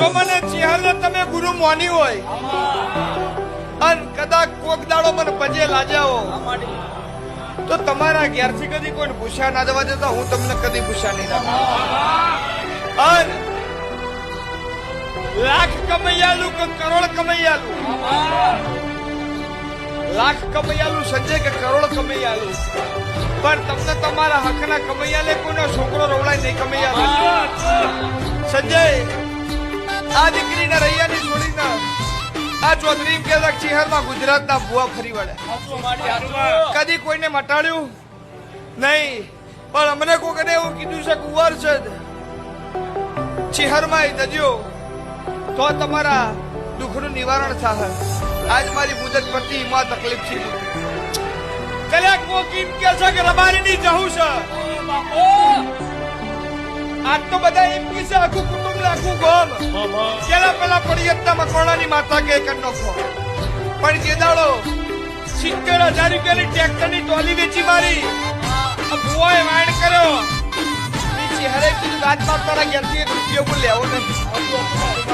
તો મને ચિહારને તમે ગુરુ માની હોય અને કદાચ કોક દાડો મને પજે લાજાઓ તો તમારા ઘેરથી કદી કોઈ પૂછ્યા ના જવા દેતા હું તમને કદી પૂછ્યા નહીં રાખું અને લાખ કમૈયાલું કે કરોડ કમૈયાલું લાખ કમૈયાલું સંજય કે કરોડ કમૈયાલું પણ તમને તમારા હકના કમૈયાલે કોઈનો છોકરો રોવડાય નહીં કમૈયા સંજય આ દીકરીના રૈયાની છોડીને આ ચૌધરી એમ કહેતા ચિહરમાં ગુજરાતના ભુવા ફરી વળ્યા કદી કોઈને મટાડ્યું નહીં પણ અમને કોઈને એવું કીધું છે કુંવર છે ચિહરમાં જજો તો તમારા દુઃખનું નિવારણ થાય આજ મારી મુદત પતિ માં તકલીફ છે કલાક મોકીમ કે છે કે રબારીની જહું છે આજ તો બધા એમ કે છે આખું કુટુંબ આખું ગામ પેલા પડિયતના મકોડાની માતા કે નોખો પણ જે દાડો 70,000 રૂપિયાની ટ્રેક્ટરની ટોલી વેચી મારી ભુવાએ વાણ કર્યો હરે કીધું રાજપાટ તારા ઘેરથી 1 રૂપિયો પણ લેવો નથી